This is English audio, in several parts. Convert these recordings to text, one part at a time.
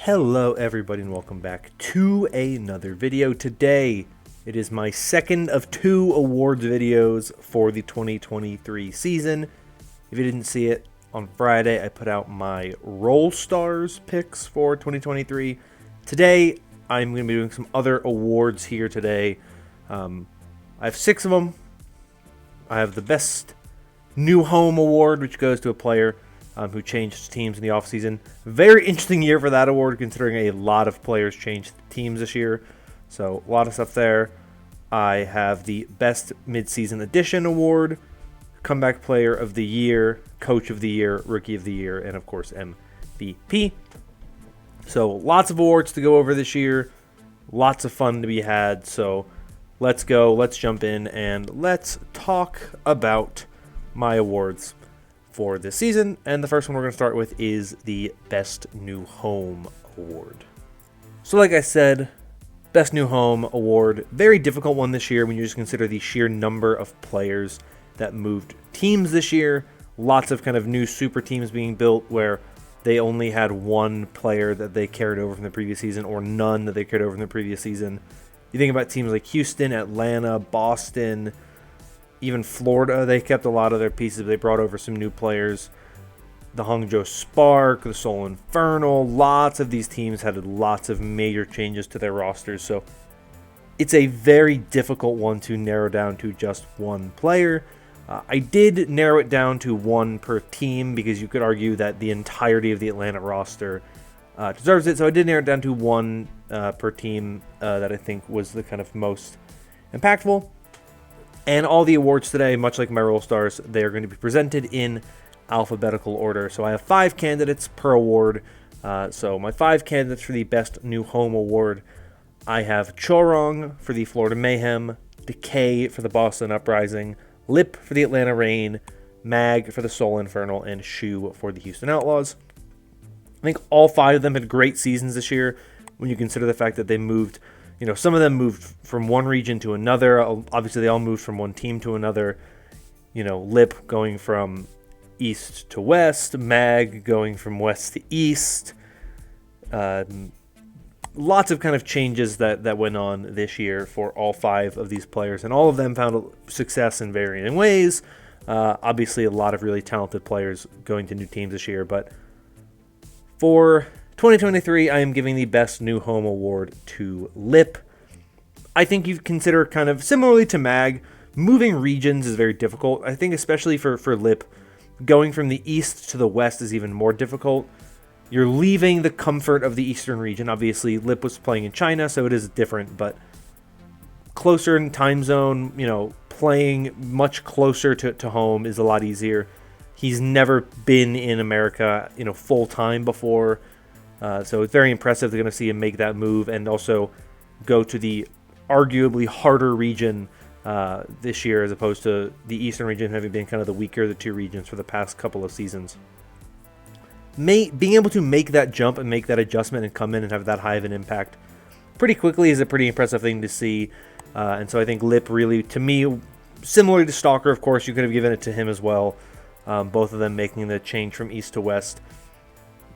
Hello everybody and welcome back to another video. Today it is my second of two awards videos for the 2023 season. If you didn't see it, on Friday I put out my Roll Stars picks for 2023. Today I'm going to be doing some other awards here today. I have 6 of them. I have the Best New Home Award, which goes to a player who changed teams in the offseason. Very interesting year for that award, considering a lot of players changed teams this year. So a lot of stuff there. I have the Best Midseason Edition Award, Comeback Player of the Year, Coach of the Year, Rookie of the Year, and of course MVP. So lots of awards to go over this year. Lots of fun to be had. So let's go. Let's jump in and let's talk about my awards for this season. And the first one we're going to start with is the Best New Home Award. So like I said, Best New Home Award, very difficult one this year when you just consider the sheer number of players that moved teams this year. Lots of kind of new super teams being built where they only had one player that they carried over from the previous season or none that they carried over from the previous season. You think about teams like Houston, Atlanta, Boston, even Florida, they kept a lot of their pieces. They brought over some new players. The Hangzhou Spark, the Seoul Infernal, lots of these teams had lots of major changes to their rosters. So it's a very difficult one to narrow down to just one player. I did narrow it down to one per team because you could argue that the entirety of the Atlanta roster deserves it. So I did narrow it down to one per team that I think was the kind of most impactful. And all the awards today, much like my Roll Stars, they are going to be presented in alphabetical order. So I have 5 candidates per award. So my 5 candidates for the Best New Home Award, I have Chorong for the Florida Mayhem, Decay for the Boston Uprising, Lip for the Atlanta Reign, Mag for the Seoul Infernal, and Shu for the Houston Outlaws. I think all 5 of them had great seasons this year when you consider the fact that they moved. You know, some of them moved from one region to another. Obviously, they all moved from one team to another. You know, Lip going from east to west, Mag going from west to east. Lots of kind of changes that went on this year for all 5 of these players, and all of them found success in varying ways. Obviously, a lot of really talented players going to new teams this year, but for 2023, I am giving the Best New Home Award to Lip. I think you consider kind of similarly to Mag, moving regions is very difficult. I think especially for Lip, going from the east to the west is even more difficult. You're leaving the comfort of the eastern region. Obviously, Lip was playing in China, so it is different, but closer in time zone, you know, playing much closer to home is a lot easier. He's never been in America, you know, full time before. So it's very impressive. They're going to see him make that move and also go to the arguably harder region this year as opposed to the Eastern region having been kind of the weaker of the 2 regions for the past couple of seasons. Being able to make that jump and make that adjustment and come in and have that high of an impact pretty quickly is a pretty impressive thing to see. And so I think Lip really, to me, similar to Stalker, of course, you could have given it to him as well. Both of them making the change from east to west.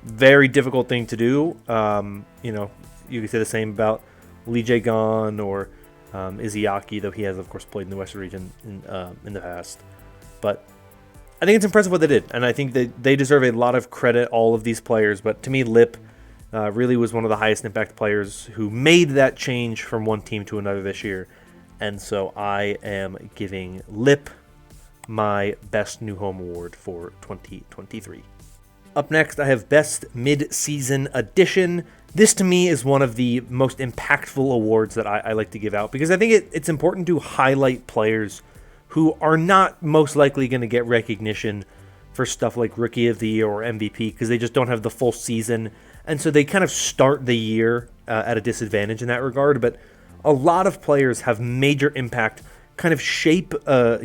Very difficult thing to do. You know, you could say the same about Lee Jae-gon or Izayaki, though he has, of course, played in the Western region in the past. But I think it's impressive what they did, and I think that they deserve a lot of credit, all of these players. But to me, Lip really was one of the highest impact players who made that change from one team to another this year. And so I am giving Lip my Best New Home Award for 2023. Up next, I have Best Mid-Season Edition. This, to me, is one of the most impactful awards that I like to give out because I think it's important to highlight players who are not most likely going to get recognition for stuff like Rookie of the Year or MVP because they just don't have the full season. And so they kind of start the year at a disadvantage in that regard. But a lot of players have major impact, kind of shape a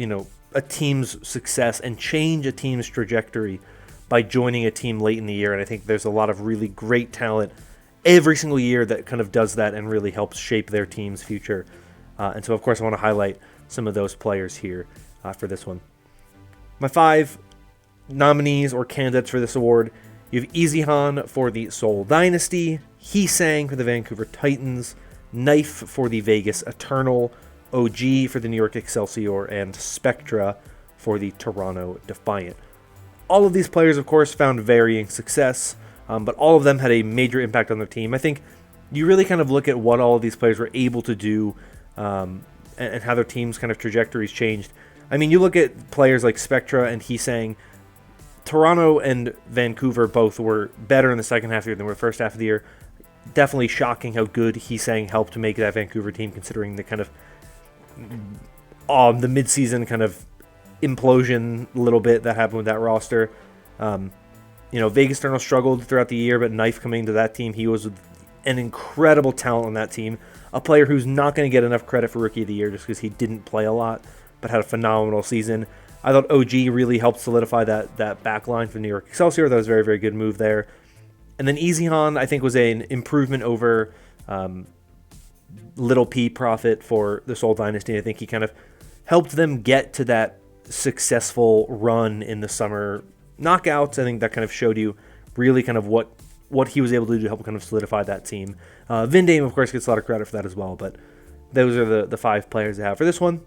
team's success and change a team's trajectory by joining a team late in the year. And I think there's a lot of really great talent every single year that kind of does that and really helps shape their team's future. And so, of course, I want to highlight some of those players here for this one. My 5 nominees or candidates for this award, you have Easyhan for the Seoul Dynasty, Hee-Sang for the Vancouver Titans, Knife for the Vegas Eternal, OG for the New York Excelsior, and Spectra for the Toronto Defiant. All of these players, of course, found varying success, but all of them had a major impact on their team. I think you really kind of look at what all of these players were able to do and how their team's kind of trajectories changed. I mean, you look at players like Spectra and Hee-Sang. Toronto and Vancouver both were better in the second half of the year than the first half of the year. Definitely shocking how good Hee-Sang helped to make that Vancouver team, considering the kind of the midseason kind of implosion a little bit that happened with that roster. Vegas Eternal struggled throughout the year, but Knife coming to that team, he was an incredible talent on that team. A player who's not going to get enough credit for Rookie of the Year just because he didn't play a lot, but had a phenomenal season. I thought OG really helped solidify that back line for New York Excelsior. That was a very, very good move there. And then Easyhan, I think, was an improvement over Little P Profit for the Seoul Dynasty. I think he kind of helped them get to that successful run in the summer knockouts. I think that kind of showed you really kind of what he was able to do to help kind of solidify that team. Vindame, of course, gets a lot of credit for that as well, but those are the 5 players I have for this one.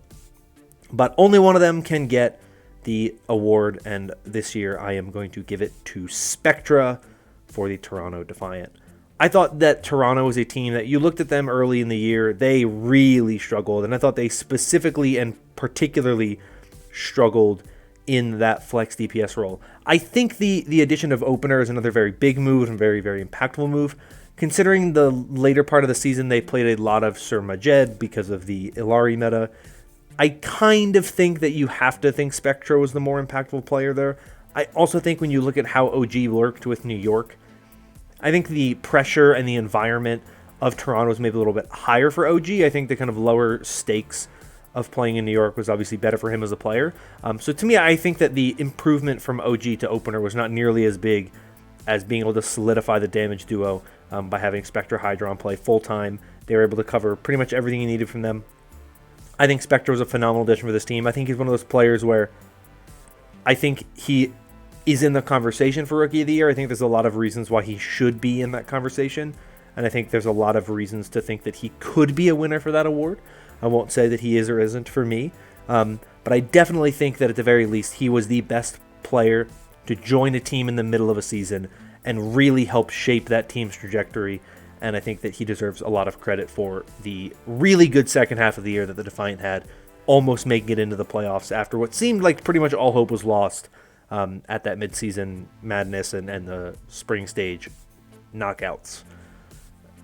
But only one of them can get the award, and this year I am going to give it to Spectra for the Toronto Defiant. I thought that Toronto was a team that you looked at them early in the year, they really struggled, and I thought they specifically and particularly struggled in that flex DPS role. I think the addition of Opener is another very big move and very, very impactful move. Considering the later part of the season, they played a lot of Sir Majed because of the Illari meta. I kind of think that you have to think Spectra was the more impactful player there. I also think when you look at how OG worked with New York, I think the pressure and the environment of Toronto was maybe a little bit higher for OG. I think the kind of lower stakes of playing in New York was obviously better for him as a player. So to me, I think that the improvement from OG to Opener was not nearly as big as being able to solidify the damage duo by having Spectra Hydron play full-time. They were able to cover pretty much everything you needed from them. I think Spectra was a phenomenal addition for this team. I think he's one of those players where I think he is in the conversation for Rookie of the Year. I think there's a lot of reasons why he should be in that conversation, and I think there's a lot of reasons to think that he could be a winner for that award. I won't say that he is or isn't for me, but I definitely think that at the very least he was the best player to join a team in the middle of a season and really help shape that team's trajectory. And I think that he deserves a lot of credit for the really good second half of the year that the Defiant had, almost making it into the playoffs after what seemed like pretty much all hope was lost at that midseason madness and the spring stage knockouts.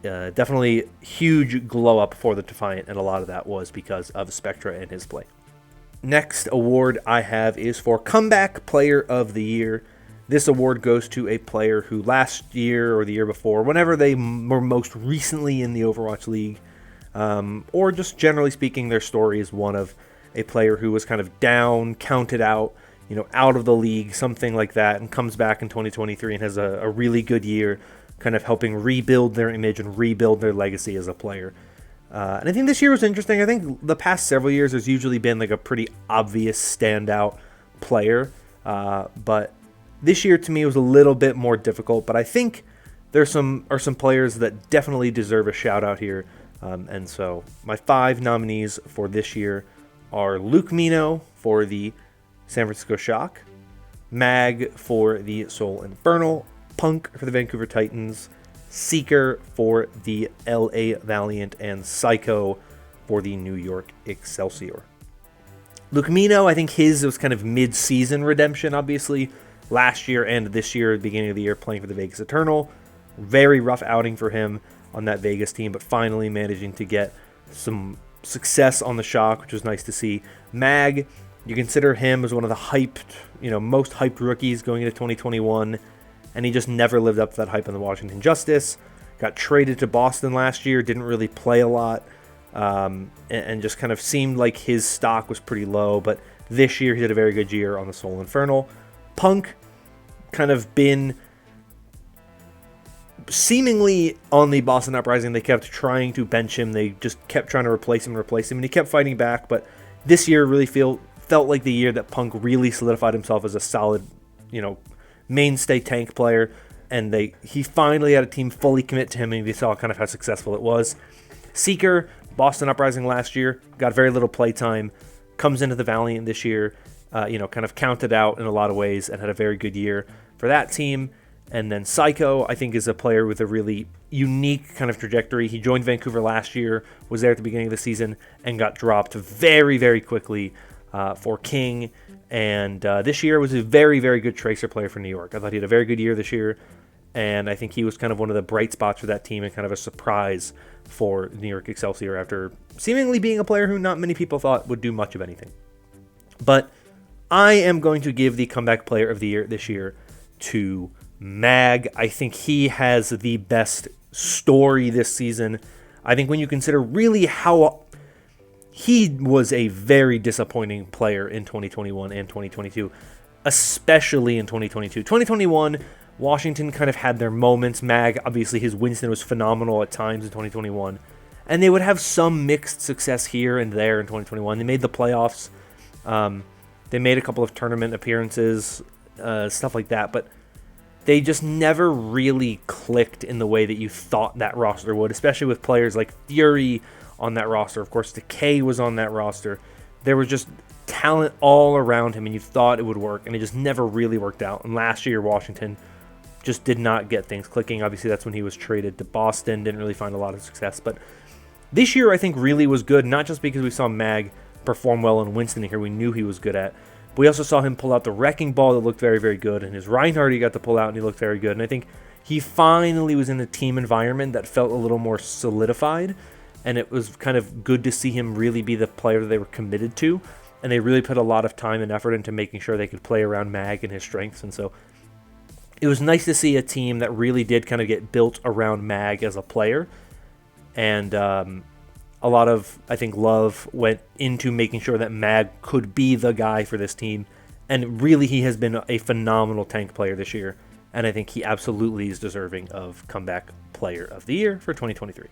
Definitely huge glow up for the Defiant, and a lot of that was because of Spectra and his play. Next award I have is for Comeback Player of the Year. This award goes to a player who last year or the year before, whenever they were most recently in the Overwatch League, or just generally speaking, their story is one of a player who was kind of down, counted out, out of the league, something like that, and comes back in 2023 and has a really good year, kind of helping rebuild their image and rebuild their legacy as a player. And I think this year was interesting. I think the past several years there's usually been like a pretty obvious standout player, but this year to me was a little bit more difficult. But I think there are some players that definitely deserve a shout out here. And so my 5 nominees for this year are Luke Mino for the San Francisco Shock, Mag for the Seoul Infernal, Punk for the Vancouver Titans, Seeker for the LA Valiant, and Psycho for the New York Excelsior. Luke Mino, I think his was kind of mid-season redemption, obviously. Last year and this year, at the beginning of the year, playing for the Vegas Eternal. Very rough outing for him on that Vegas team, but finally managing to get some success on the Shock, which was nice to see. Mag, you consider him as one of the most hyped rookies going into 2021, and he just never lived up to that hype on the Washington Justice. Got traded to Boston last year, didn't really play a lot, and just kind of seemed like his stock was pretty low, but this year he did a very good year on the Seoul Infernal. Punk, kind of been seemingly on the Boston Uprising. They kept trying to bench him. They just kept trying to replace him, and he kept fighting back. But this year really felt like the year that Punk really solidified himself as a solid, mainstay tank player. and he finally had a team fully commit to him, and we saw kind of how successful it was. Seeker, Boston Uprising last year, got very little play time, comes into the Valiant this year, kind of counted out in a lot of ways and had a very good year for that team. And then Psycho, I think, is a player with a really unique kind of trajectory. He joined Vancouver last year, was there at the beginning of the season, and got dropped very, very quickly for King. And this year was a very, very good Tracer player for New York. I thought he had a very good year this year, and I think he was kind of one of the bright spots for that team and kind of a surprise for New York Excelsior after seemingly being a player who not many people thought would do much of anything. But I am going to give the comeback player of the year this year to Mag. I think he has the best story this season. I think when you consider really how he was a very disappointing player in 2021 and 2022, especially in 2022. 2021, Washington kind of had their moments. Mag, obviously his Winston was phenomenal at times in 2021. And they would have some mixed success here and there in 2021. They made the playoffs. They made a couple of tournament appearances, stuff like that. But they just never really clicked in the way that you thought that roster would, especially with players like Fury on that roster. Of course, Decay was on that roster. There was just talent all around him, and you thought it would work, and it just never really worked out. And last year, Washington just did not get things clicking. Obviously, that's when he was traded to Boston, didn't really find a lot of success. But this year, I think, really was good, not just because we saw Mag perform well in Winston here, we knew he was good at, but we also saw him pull out the Wrecking Ball that looked very, very good, and his Reinhardt he got to pull out, and he looked very good. And I think he finally was in a team environment that felt a little more solidified, and it was kind of good to see him really be the player that they were committed to, and they really put a lot of time and effort into making sure they could play around Mag and his strengths. And so it was nice to see a team that really did kind of get built around Mag as a player, and a lot of, I think, love went into making sure that Mag could be the guy for this team, and really he has been a phenomenal tank player this year, and I think he absolutely is deserving of comeback player of the year for 2023.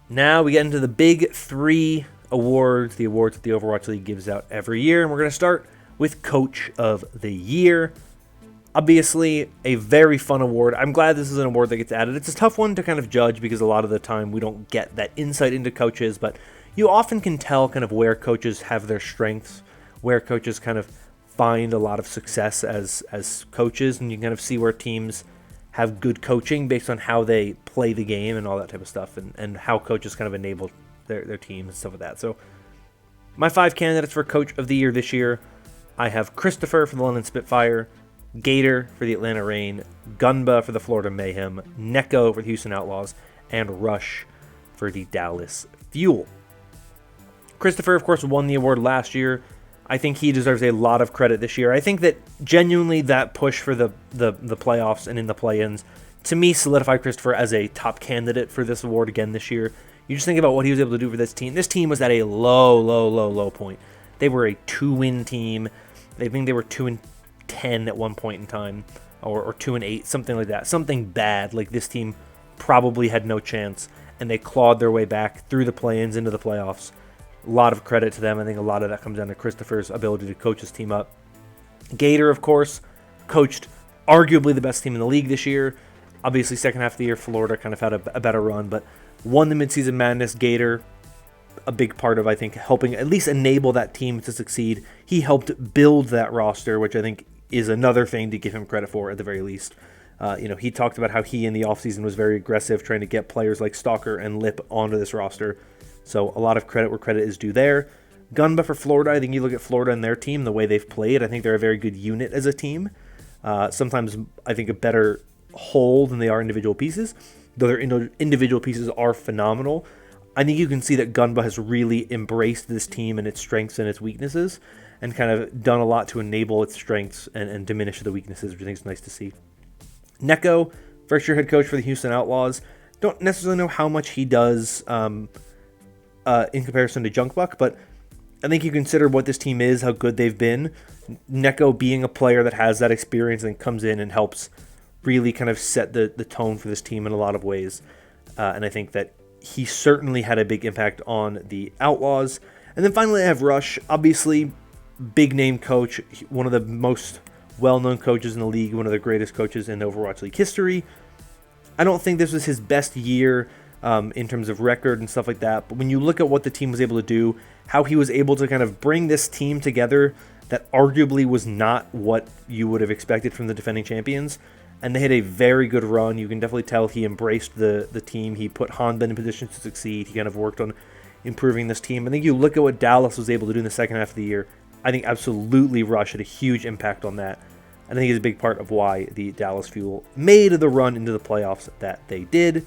Now we get into the big three awards, the awards that the Overwatch League gives out every year, and we're going to start with Coach of the Year. Obviously, a very fun award. I'm glad this is an award that gets added. It's a tough one to kind of judge because a lot of the time we don't get that insight into coaches, but you often can tell kind of where coaches have their strengths, where coaches kind of find a lot of success as coaches, and you can kind of see where teams have good coaching based on how they play the game and all that type of stuff, and how coaches kind of enable their team and stuff like that. So my 5 candidates for Coach of the Year this year, I have Christopher for the London Spitfire, Gator for the Atlanta Reign, Gunba for the Florida Mayhem, Neko for the Houston Outlaws, and Rush for the Dallas Fuel. Christopher, of course, won the award last year. I think he deserves a lot of credit this year. I think that genuinely that push for the playoffs and in the play-ins, to me, solidified Christopher as a top candidate for this award again this year. You just think about what he was able to do for this team. This team was at a low point. They were a 2-win team. I think they were 2-10 at one point in time, or 2-8, something like that. Something bad. Like, this team probably had no chance, and they clawed their way back through the play-ins into the playoffs. A lot of credit to them. I think a lot of that comes down to Christopher's ability to coach his team up. Gator, of course, coached arguably the best team in the league this year. Obviously, second half of the year, Florida kind of had a better run, but won the Midseason Madness. Gator, a big part of, I think, helping at least enable that team to succeed. He helped build that roster, which I think is another thing to give him credit for at the very least. He talked about how he in the offseason was very aggressive, trying to get players like Stalker and Lip onto this roster. So a lot of credit where credit is due there. Gunba for Florida. I think you look at Florida and their team, the way they've played, I think they're a very good unit as a team. Sometimes I think a better whole than they are individual pieces. Though their individual pieces are phenomenal, I think you can see that Gunba has really embraced this team and its strengths and its weaknesses, and kind of done a lot to enable its strengths and diminish the weaknesses, which I think is nice to see. Neko, first-year head coach for the Houston Outlaws. Don't necessarily know how much he does in comparison to Junkbuck, but I think you consider what this team is, how good they've been. Neko being a player that has that experience and comes in and helps really kind of set the tone for this team in a lot of ways. And I think that he certainly had a big impact on the Outlaws. And then finally I have Rush, obviously big name coach, one of the most well-known coaches in the league, one of the greatest coaches in Overwatch League history. I don't think this was his best year in terms of record and stuff like that. But when you look at what the team was able to do, how he was able to kind of bring this team together that arguably was not what you would have expected from the defending champions, and they had a very good run. You can definitely tell he embraced the team. He put Hanben in position to succeed. He kind of worked on improving this team. I think you look at what Dallas was able to do in the second half of the year, I think absolutely Rush had a huge impact on that. I think he's a big part of why the Dallas Fuel made the run into the playoffs that they did.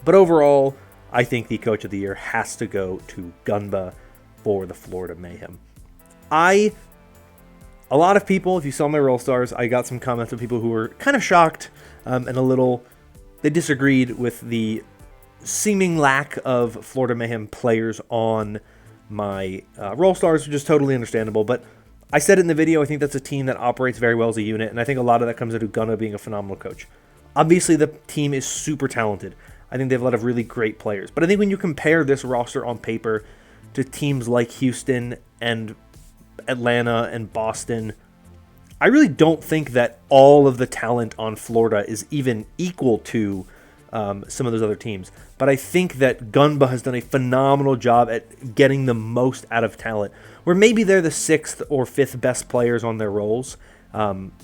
But overall, I think the Coach of the Year has to go to Gunba for the Florida Mayhem. A lot of people, if you saw my Roll Stars, I got some comments of people who were kind of shocked and they disagreed with the seeming lack of Florida Mayhem players on my Roll Stars, which is totally understandable. But I said it in the video, I think that's a team that operates very well as a unit, and I think a lot of that comes out of Gunna being a phenomenal coach. Obviously, the team is super talented. I think they have a lot of really great players. But I think when you compare this roster on paper to teams like Houston and Atlanta and Boston, I really don't think that all of the talent on Florida is even equal to some of those other teams. But I think that Gunba has done a phenomenal job at getting the most out of talent, where maybe they're the 6th or 5th best players on their roles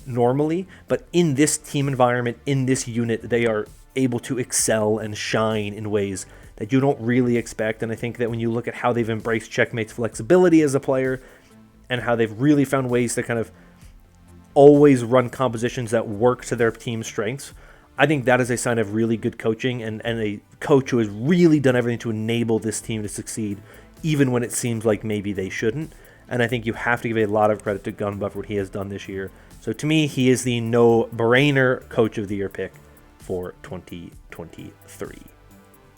normally, but in this team environment, in this unit, they are able to excel and shine in ways that you don't really expect. And I think that when you look at how they've embraced Checkmate's flexibility as a player and how they've really found ways to kind of always run compositions that work to their team's strengths, I think that is a sign of really good coaching and a coach who has really done everything to enable this team to succeed, even when it seems like maybe they shouldn't. And I think you have to give a lot of credit to Gunba for what he has done this year. So to me, he is the no-brainer Coach of the Year pick for 2023.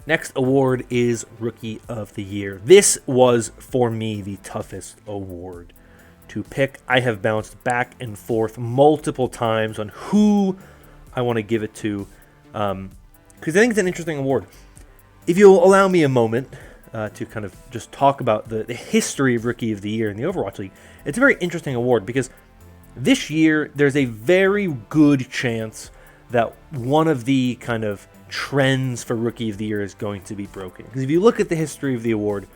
Next award is Rookie of the Year. This was, for me, the toughest award to pick. I have bounced back and forth multiple times on who I want to give it to, because I think it's an interesting award. If you'll allow me a moment to kind of just talk about the history of Rookie of the Year in the Overwatch League, it's a very interesting award because this year there's a very good chance that one of the kind of trends for Rookie of the Year is going to be broken. Because if you look at the history of the award,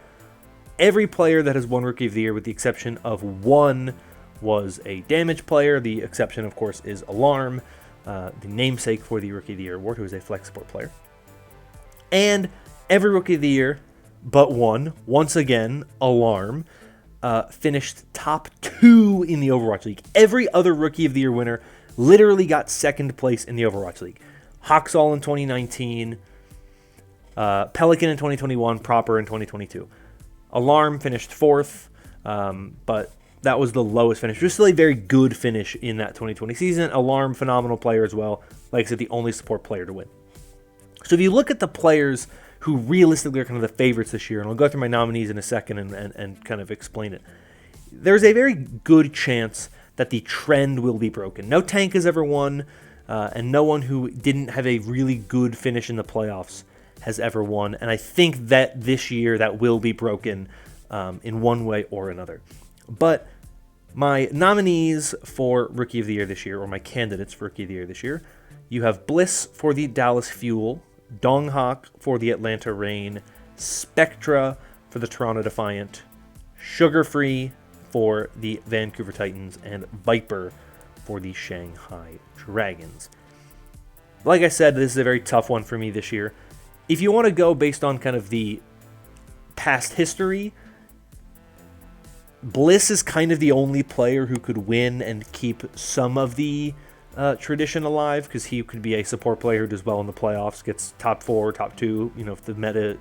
every player that has won Rookie of the Year, with the exception of one, was a damage player. The exception, of course, is Alarm, the namesake for the Rookie of the Year award, who is a flex support player. And every Rookie of the Year but one, once again, Alarm, finished top 2 in the Overwatch League. Every other Rookie of the Year winner literally got second place in the Overwatch League. Hoxall in 2019, Pelican in 2021, Proper in 2022. Alarm finished 4th, but that was the lowest finish. Just still a very good finish in that 2020 season. Alarm, phenomenal player as well. Like I said, the only support player to win. So if you look at the players who realistically are kind of the favorites this year, and I'll go through my nominees in a second and kind of explain it, there's a very good chance that the trend will be broken. No tank has ever won, and no one who didn't have a really good finish in the playoffs has ever won. And I think that this year that will be broken in one way or another. But my nominees for Rookie of the Year this year, or my candidates for Rookie of the Year this year, you have Bliss for the Dallas Fuel, Donghawk for the Atlanta Reign, Spectra for the Toronto Defiant, Sugar Free for the Vancouver Titans, and Viper for the Shanghai Dragons. Like I said, this is a very tough one for me this year. If you want to go based on kind of the past history, Bliss is kind of the only player who could win and keep some of the tradition alive, because he could be a support player who does well in the playoffs, gets top 4, top 2, if the meta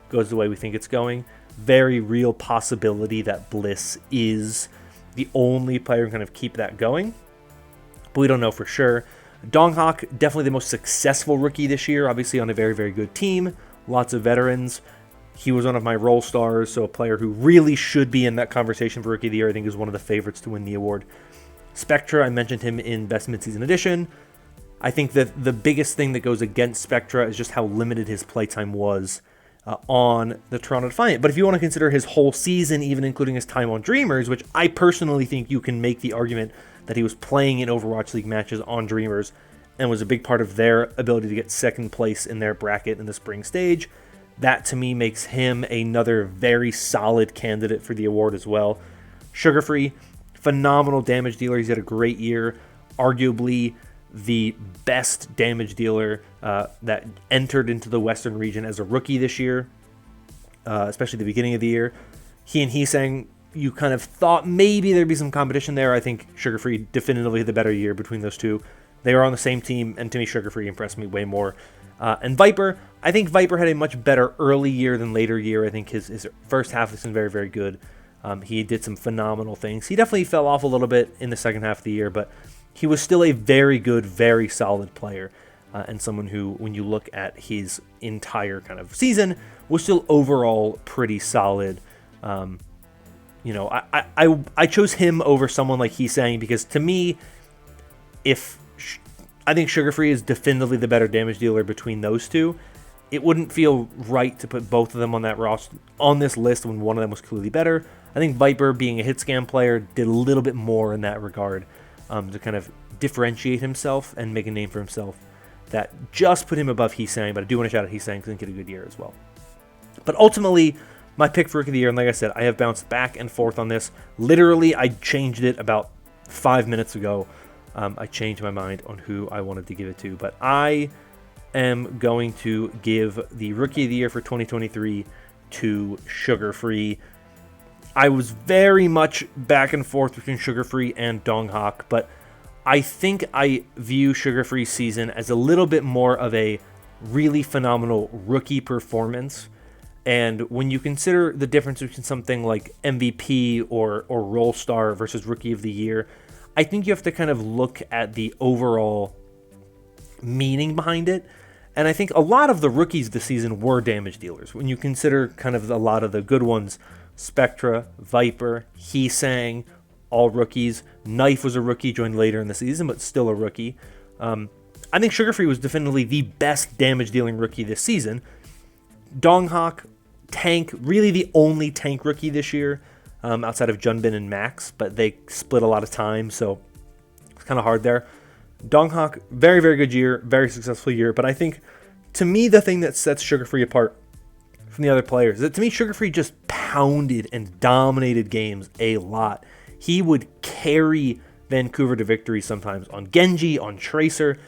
goes the way we think it's going. Very real possibility that Bliss is the only player who can kind of keep that going, but we don't know for sure. Donghawk, definitely the most successful rookie this year, obviously on a very, very good team, lots of veterans. He was one of my Roll Stars, so a player who really should be in that conversation for Rookie of the Year. I think is one of the favorites to win the award. Spectra, I mentioned him in Best Midseason Edition. I think that the biggest thing that goes against Spectra is just how limited his playtime was on the Toronto Defiant. But if you want to consider his whole season, even including his time on Dreamers, which I personally think you can make the argument that he was playing in Overwatch League matches on Dreamers and was a big part of their ability to get second place in their bracket in the spring stage, that to me makes him another very solid candidate for the award as well. Sugar Free, phenomenal damage dealer. He's had a great year. Arguably the best damage dealer that entered into the Western region as a rookie this year, especially the beginning of the year. He and Heesang, you kind of thought maybe there'd be some competition there. I think Sugar Free definitively had the better year between those two. They were on the same team, and to me, Sugar Free impressed me way more. And Viper, I think Viper had a much better early year than later year. I think his first half has been very, very good. He did some phenomenal things. He definitely fell off a little bit in the second half of the year, but he was still a very good, very solid player, and someone who, when you look at his entire kind of season, was still overall pretty solid. You know, I chose him over someone like Heesang because to me, I think Sugar Free is definitively the better damage dealer between those two. It wouldn't feel right to put both of them on that roster on this list when one of them was clearly better. I think Viper, being a hit scam player, did a little bit more in that regard to kind of differentiate himself and make a name for himself. That just put him above Heesang, but I do want to shout out Heesang because he did a good year as well. But ultimately, my pick for Rookie of the Year, and like I said, I have bounced back and forth on this. Literally, I changed it about 5 minutes ago. I changed my mind on who I wanted to give it to, but I am going to give the Rookie of the Year for 2023 to Sugar Free. I was very much back and forth between Sugar Free and Donghak, but I think I view Sugar Free's season as a little bit more of a really phenomenal rookie performance. And when you consider the difference between something like MVP or Role Star versus Rookie of the Year, I think you have to kind of look at the overall meaning behind it. And I think a lot of the rookies this season were damage dealers. When you consider kind of a lot of the good ones, Spectra, Viper, Heesang, all rookies. Knife was a rookie, joined later in the season, but still a rookie. I think Sugar Free was definitively the best damage dealing rookie this season. Donghak, tank, really the only tank rookie this year, outside of Junbin and Max, but they split a lot of time, so it's kind of hard there. Donghak, very, very good year, very successful year, but I think, to me, the thing that sets Sugar Free apart from the other players is that, to me, Sugar Free just pounded and dominated games a lot. He would carry Vancouver to victory sometimes on Genji, on Tracer,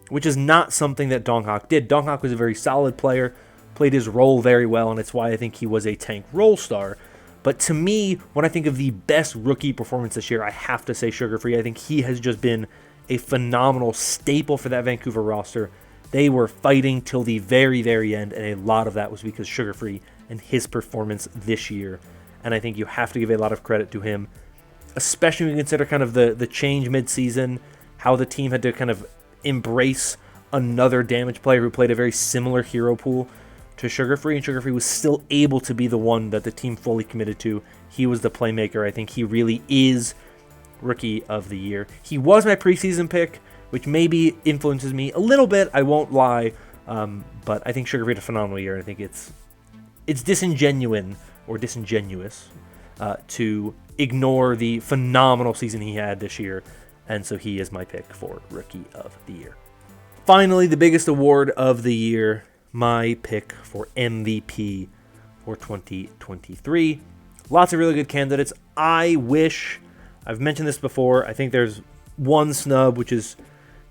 which is not something that Donghak did. Donghak was a very solid player, played his role very well, and it's why I think he was a tank role star. But to me, when I think of the best rookie performance this year, I have to say Sugar Free. I think he has just been a phenomenal staple for that Vancouver roster. They were fighting till the very, very end, and a lot of that was because Sugar Free and his performance this year. And I think you have to give a lot of credit to him, especially when you consider kind of the change mid-season, how the team had to kind of embrace another damage player who played a very similar hero pool to Sugar Free, and Sugar Free was still able to be the one that the team fully committed to. He was the playmaker. I think he really is Rookie of the Year. He was my preseason pick, which maybe influences me a little bit, I won't lie, but I think Sugar Free had a phenomenal year. I think it's disingenuous to ignore the phenomenal season he had this year, and so he is my pick for Rookie of the Year. Finally, the biggest award of the year, my pick for MVP for 2023. Lots of really good candidates. I wish, I've mentioned this before, I think there's one snub, which is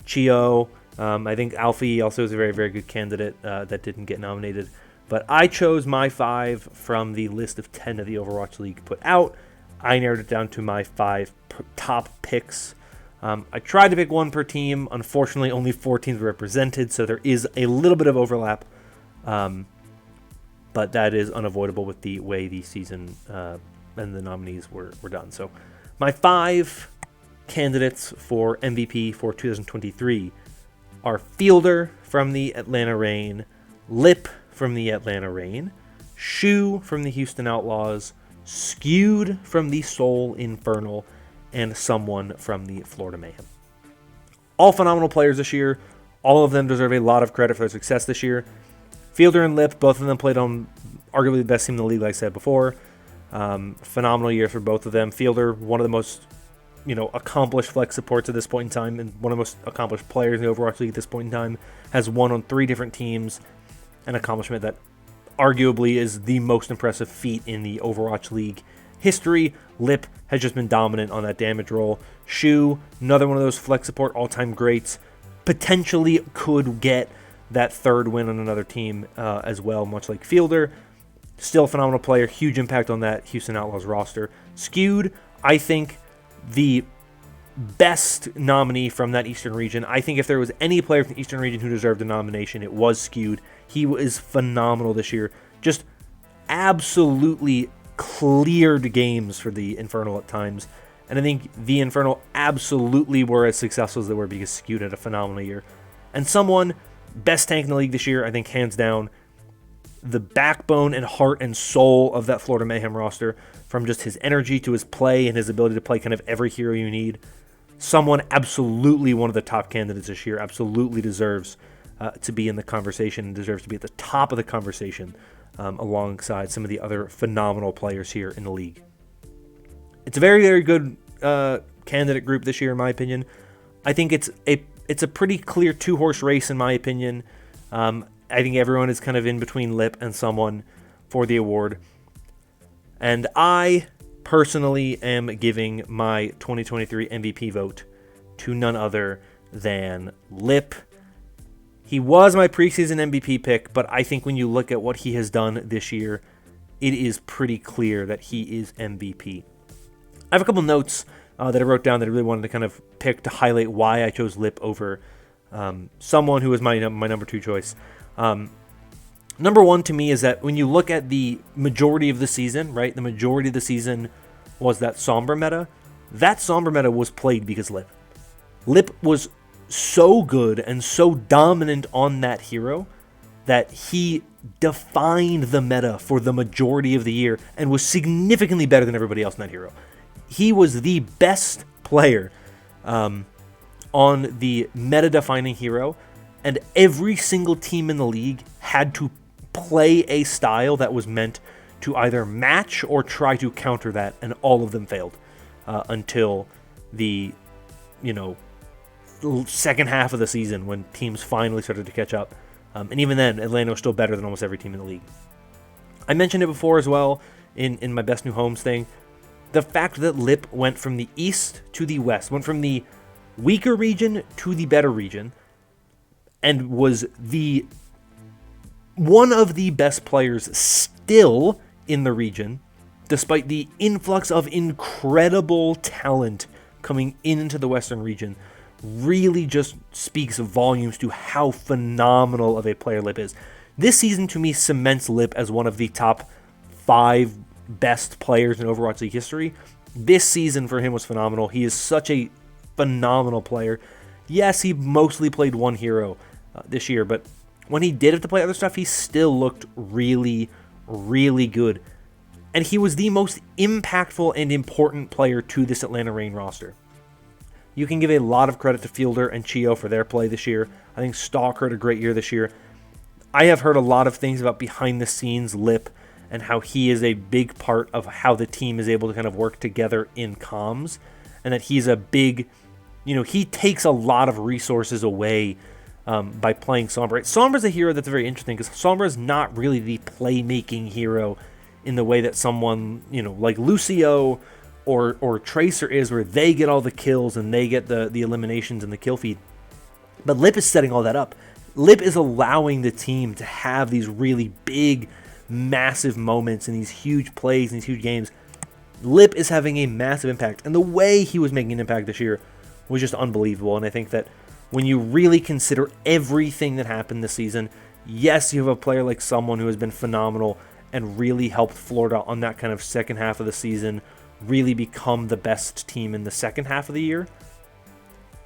Chio. I think Alfie also is a very, very good candidate that didn't get nominated. But I chose my 5 from the list of 10 of the Overwatch League put out. I narrowed it down to my 5 top picks. I tried to pick one per team. Unfortunately, only 4 teams were represented, so there is a little bit of overlap. But that is unavoidable with the way the season and the nominees were done. So my 5 candidates for MVP for 2023 are Fielder from the Atlanta Reign, Lip from the Atlanta Reign, Shu from the Houston Outlaws, Skewed from the Seoul Infernal, and Someone from the Florida Mayhem. All phenomenal players this year. All of them deserve a lot of credit for their success this year. Fielder and Lip, both of them played on arguably the best team in the league, like I said before. Phenomenal year for both of them. Fielder, one of the most accomplished flex supports at this point in time, and one of the most accomplished players in the Overwatch League at this point in time, has won on 3 different teams, an accomplishment that arguably is the most impressive feat in the Overwatch League history. Lip has just been dominant on that damage roll. Shu, another one of those flex support all-time greats, potentially could get that 3rd win on another team as well, much like Fielder. Still a phenomenal player, huge impact on that Houston Outlaws roster. Skewed, I think, the best nominee from that Eastern region. I think if there was any player from the Eastern region who deserved a nomination, it was Skewed. He was phenomenal this year. Just absolutely cleared games for the Infernal at times. And I think the Infernal absolutely were as successful as they were because Skewed had a phenomenal year. And someone, best tank in the league this year, I think hands down, the backbone and heart and soul of that Florida Mayhem roster, from just his energy to his play and his ability to play kind of every hero you need. Someone absolutely one of the top candidates this year, absolutely deserves to be in the conversation, deserves to be at the top of the conversation alongside some of the other phenomenal players here in the league. It's a very, very good candidate group this year, in my opinion. I think it's a pretty clear 2-horse race, in my opinion. I think everyone is kind of in between Lip and someone for the award. And I personally am giving my 2023 MVP vote to none other than Lip. He was my preseason MVP pick, but I think when you look at what he has done this year, it is pretty clear that he is MVP. I have a couple notes that I wrote down that I really wanted to kind of pick to highlight why I chose Lip over someone who was my number 2 choice. Number 1 to me is that when you look at the majority of the season, right? The majority of the season was that Sombra meta. That Sombra meta was played because Lip. Lip was so good and so dominant on that hero that he defined the meta for the majority of the year and was significantly better than everybody else in that hero. He was the best player on the meta-defining hero, and every single team in the league had to play a style that was meant to either match or try to counter that, and all of them failed until the, second half of the season when teams finally started to catch up. And even then, Atlanta was still better than almost every team in the league. I mentioned it before as well in my Best New Homes thing. The fact that Lip went from the East to the West, went from the weaker region to the better region, and was one of the best players still in the region, despite the influx of incredible talent coming into the Western region, really just speaks volumes to how phenomenal of a player Lip is. This season, to me, cements Lip as one of the top 5 best players in Overwatch League history. This season for him was phenomenal. He is such a phenomenal player. Yes, he mostly played one hero this year, but when he did have to play other stuff, he still looked really, really good. And he was the most impactful and important player to this Atlanta Reign roster. You can give a lot of credit to Fielder and Chio for their play this year. I think Stalker had a great year this year. I have heard a lot of things about behind-the-scenes Lip and how he is a big part of how the team is able to kind of work together in comms, and that he's a big, he takes a lot of resources away by playing Sombra. Sombra's a hero that's very interesting because Sombra is not really the playmaking hero in the way that someone, like Lucio or Tracer is, where they get all the kills and they get the eliminations and the kill feed. But Lip is setting all that up. Lip is allowing the team to have these really big, massive moments and these huge plays and these huge games. Lip is having a massive impact, and the way he was making an impact this year was just unbelievable. And I think that when you really consider everything that happened this season, yes, you have a player like someone who has been phenomenal and really helped Florida on that kind of second half of the season really become the best team in the second half of the year.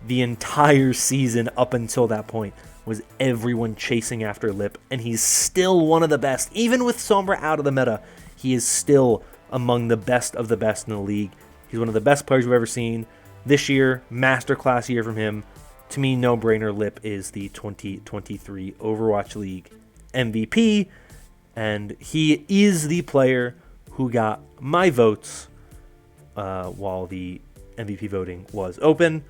The entire season up until that point was everyone chasing after Lip, and he's still one of the best. Even with Sombra out of the meta, he is still among the best of the best in the league. He's one of the best players we've ever seen. This year, masterclass year from him. To me, no-brainer, Lip is the 2023 Overwatch League MVP, and he is the player who got my votes while the MVP voting was open.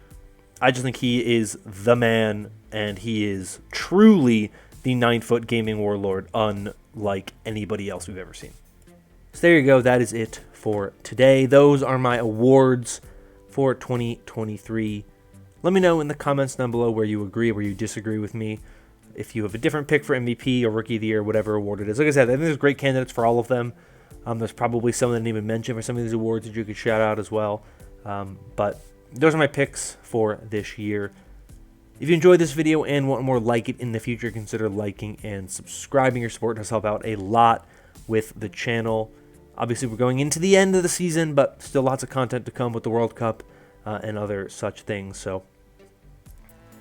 I just think he is the man, and he is truly the 9-foot gaming warlord, unlike anybody else we've ever seen. So there you go. That is it for today. Those are my awards for 2023. Let me know in the comments down below where you agree, where you disagree with me. If you have a different pick for MVP or Rookie of the Year, whatever award it is. Like I said, I think there's great candidates for all of them. There's probably some that I didn't even mention for some of these awards that you could shout out as well. But those are my picks for this year. If you enjoyed this video and want more like it in the future, consider liking and subscribing. Your support does help out a lot with the channel. Obviously, we're going into the end of the season, but still lots of content to come with the World Cup and other such things. So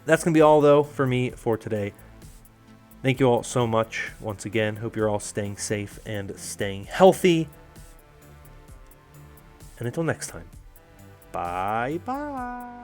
that's going to be all, though, for me for today. Thank you all so much once again. Hope you're all staying safe and staying healthy. And until next time, bye-bye.